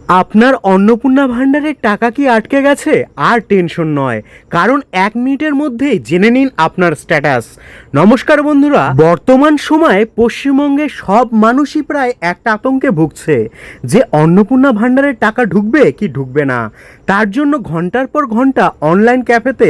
আপনার অন্নপূর্ণা ভাণ্ডারের টাকা কি আটকে গেছে? আর টেনশন নয়, কারণ 1 মিনিটের মধ্যেই জেনে নিন আপনার স্ট্যাটাস। নমস্কার বন্ধুরা, বর্তমান সময়ে পশ্চিমবঙ্গের সব মানুষই প্রায় একটা আতঙ্কে ভুগছে যে অন্নপূর্ণা ভাণ্ডারের টাকা ঢুকবে কি ঢুকবে না। তার জন্য ঘন্টার পর ঘন্টা অনলাইন ক্যাফেতে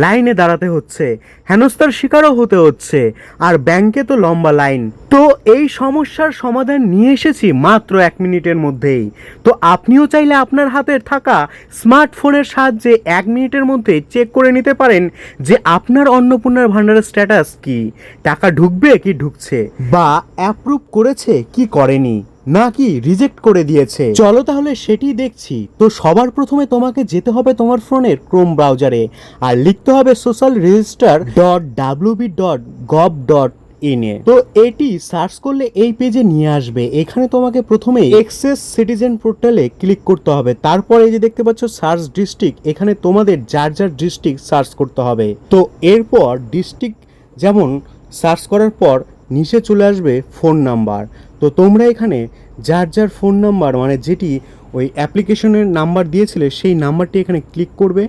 লাইনে দাঁড়াতে হচ্ছে, হেনস্থার শিকারও হতে হচ্ছে, আর ব্যাংকে তো লম্বা লাইন। তো এই সমস্যার সমাধান নিয়ে এসেছি মাত্র 1 মিনিটের মধ্যেই। তো আপনিও চাইলে আপনার হাতের থাকা স্মার্টফোনের সাহায্যে 1 মিনিটের মধ্যে চেক করে নিতে পারেন যে আপনার অন্নপূর্ণার ভাণ্ডারের স্ট্যাটাস কি, টাকা ঢুকবে কি ঢুকছে, বা অ্যাপ্রুভ করেছে কি করেনি, নাকি রিজেক্ট করে দিয়েছে। চলো তাহলে সেটি দেখছি। তো সবার প্রথমে তোমাকে যেতে হবে তোমার ফোনের ক্রোম ব্রাউজারে, আর লিখতে হবে socialregister.wb.gov.in এ। তো এটি সার্চ করলে এই পেজে নিয়ে আসবে। এখানে তোমাকে প্রথমে এক্সেস সিটিজেন পোর্টালে ক্লিক করতে হবে। তারপরে এই যে দেখতে পাচ্ছ সার্চ ডিস্ট্রিক্ট, এখানে তোমাদের যার যার ডিস্ট্রিক্ট সার্চ করতে হবে। তো এরপর ডিস্ট্রিক্ট যেমন সার্চ করার পর নিচে চলে আসবে ফোন নাম্বার। তো তোমরা এখানে যার যার ফোন নাম্বার, মানে যেটি ওই অ্যাপ্লিকেশনের নাম্বার দিয়েছিলে সেই নাম্বারটি এখানে ক্লিক করবে।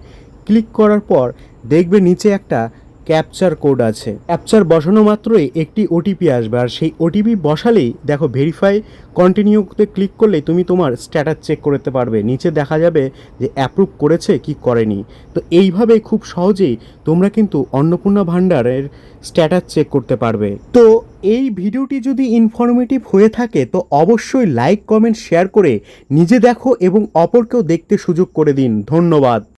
ক্লিক করার পর দেখবে নিচে একটা ক্যাপচার কোড আছে। ক্যাপচার বসানো মাত্রই একটি ওটিপি আসবে, আর সেই ওটিপি বসালেই দেখো ভেরিফাই কন্টিনিউতে ক্লিক করলেই তুমি তোমার স্ট্যাটাস চেক করতে পারবে। নিচে দেখা যাবে যে অ্যাপ্রুভ করেছে কি করেনি। তো এইভাবে খুব সহজেই তোমরা কিন্তু অন্নপূর্ণা ভাণ্ডারের স্ট্যাটাস চেক করতে পারবে। তো এই ভিডিওটি যদি ইনফরমেটিভ হয়ে থাকে তো অবশ্যই লাইক, কমেন্ট, শেয়ার করে নিজে দেখো এবং অপরকেও দেখতে সুযোগ করে দিন। ধন্যবাদ।